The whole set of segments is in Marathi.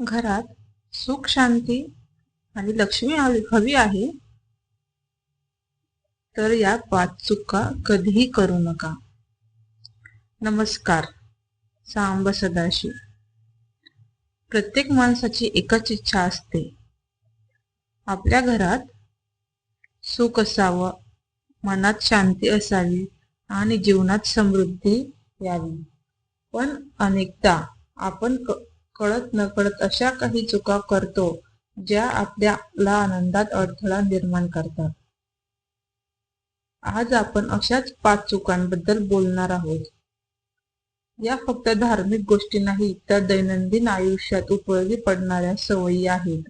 घरात सुख शांती आणि लक्ष्मी हवी आहे तर या 5 चुका कधीही करू नका. नमस्कार. सांब सदाशिव. प्रत्येक माणसाची एकच इच्छा असते, आपल्या घरात सुख असावं, मनात शांती असावी आणि जीवनात समृद्धी यावी. पण अनेकदा आपण कळत नकळत अशा काही चुका करतो ज्या आपल्याला आनंदात अडथळा निर्माण करतात. आज आपण अशाच 5 चुकांबद्दल बोलणार आहोत. या फक्त धार्मिक गोष्टी नाही तर दैनंदिन आयुष्यात उपयोगी पडणाऱ्या सवयी आहेत.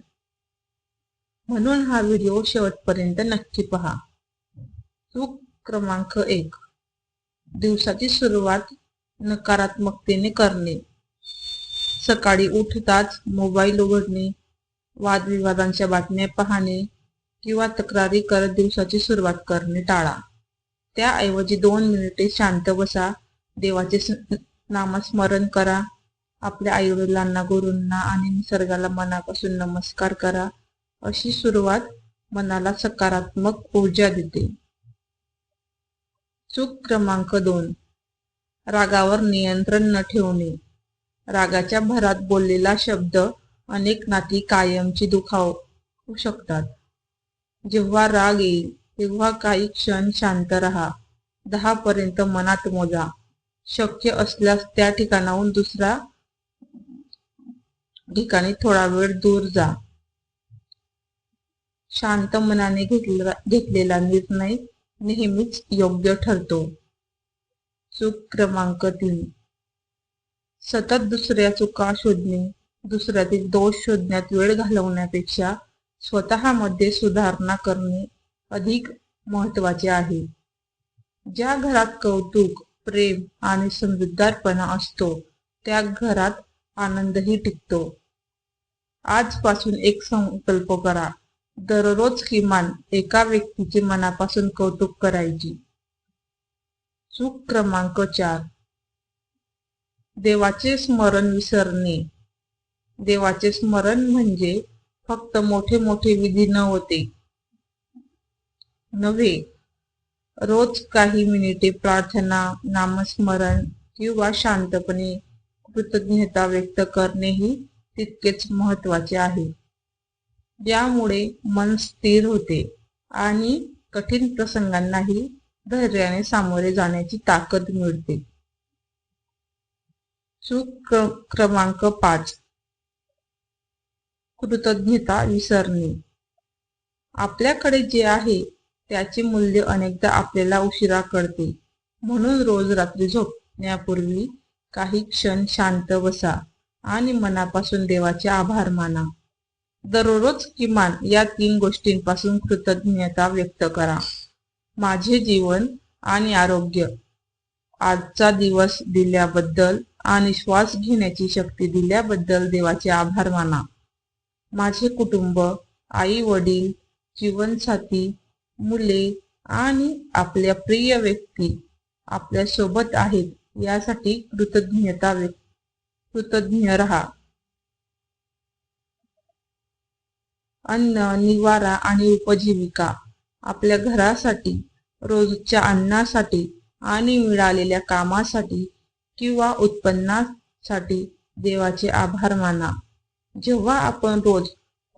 म्हणून हा व्हिडिओ शेवटपर्यंत नक्की पहा. चूक क्रमांक 1. दिवसाची सुरुवात नकारात्मकतेने करणे. सकाळी उठताच मोबाईल उघडणे, वादविवादांच्या बातम्या पाहणे किंवा तक्रारी करत दिवसाची सुरुवात करणे टाळा. त्याऐवजी 2 मिनिटे शांत बसा, देवाचे नामस्मरण करा, आपल्या आईवडिलांना, गुरूंना आणि निसर्गाला मनापासून नमस्कार करा. अशी सुरुवात मनाला सकारात्मक ऊर्जा देते. चूक क्रमांक 2. रागावर नियंत्रण न ठेवणे. रागाच्या भरात बोललेला शब्द अनेक नाती कायमची दुखावू शकतात. जेव्हा राग येईल तेव्हा काही क्षण शांत राहा. 10 पर्यंत मनात मोजा. शक्य असल्यास त्या ठिकाणाहून दुसऱ्या ठिकाणी थोडा वेळ दूर जा. शांत मनाने घेतलेला निर्णय नेहमीच योग्य ठरतो. चूक क्रमांक 3. सतत दुसऱ्या चुका शोधणे. दुसऱ्यातील दोष शोधण्यात वेळ घालवण्यापेक्षा स्वतःमध्ये सुधारणा करणे अधिक महत्त्वाचे आहे. ज्या घरात कौतुक, प्रेम आणि समजूतदारपणा असतो त्या घरात आनंदही टिकतो. आजपासून एक संकल्प करा, दररोज किमान एका व्यक्तीचे मनापासून कौतुक करायचे. चूक क्रमांक 4. देवाचे स्मरण विसरणे. देवाचे स्मरण म्हणजे फक्त मोठे मोठे विधी नव्हे. रोज काही मिनिटे प्रार्थना, नामस्मरण किंवा शांतपणे कृतज्ञता व्यक्त करणेही तितकेच महत्त्वाचे आहे. यामुळे मन स्थिर होते आणि कठीण प्रसंगांनाही धैर्याने सामोरे जाण्याची ताकद मिळते. चूक क्रमांक 5. कृतज्ञता विसरणे. आपल्याकडे जे आहे त्याचे मूल्य अनेकदा आपल्याला उशिरा कळते. म्हणून रोज रात्री झोपण्यापूर्वी काही क्षण शांत बसा आणि मनापासून देवाचे आभार माना. दररोज किमान या 3 गोष्टींपासून कृतज्ञता व्यक्त करा. माझे जीवन आणि आरोग्य, आजचा दिवस दिल्याबद्दल आणि श्वास घेण्याची शक्ती दिल्याबद्दल देवाचे आभार माना. माझे कुटुंब, आई वडील, जीवनसाथी, मुले आणि आपल्या प्रिय व्यक्ती आपल्या सोबत आहेत यासाठी कृतज्ञ रहा. अन्न, निवारा आणि उपजीविका. आपल्या घरासाठी, रोजच्या अन्नासाठी आणि मिळालेल्या कामासाठी किंवा उत्पन्नासाठी देवाचे आभार माना. जेव्हा आपण रोज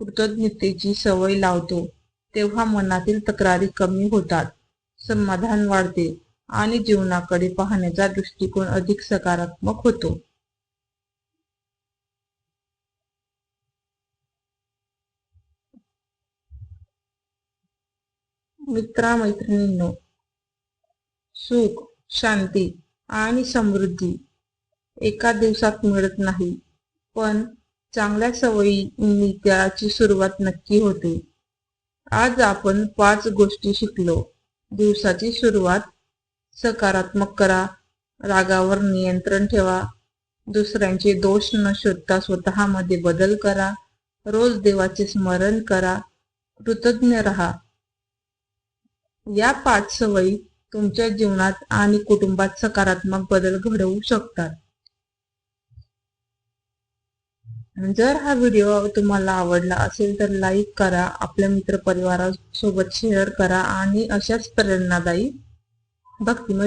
कृतज्ञतेची सवय लावतो तेव्हा मनातील तक्रारी कमी होतात, समाधान वाढते आणि जीवनाकडे पाहण्याचा दृष्टिकोन अधिक सकारात्मक होतो. मित्र-मैत्रिणींनो, सुख, शांती आणि समृद्धी एका दिवसात मिळत नाही, पण चांगल्या सवयींनी त्याची सुरुवात नक्की होते. आज आपण 5 गोष्टी शिकलो. दिवसाची सुरुवात सकारात्मक करा, रागावर नियंत्रण ठेवा, दुसऱ्यांचे दोष न शोधता स्वतःमध्ये बदल करा, रोज देवाचे स्मरण करा, कृतज्ञ राहा. या 5 सवयी तुमच्या जीवनात आणि कुटुंबात सकारात्मक बदल घडवू शकतात. जर हा व्हिडिओ तुम्हाला आवडला असेल तर लाईक करा, आपल्या मित्रपरिवारासोबत शेअर करा आणि अशाच प्रेरणादायी भक्तिमय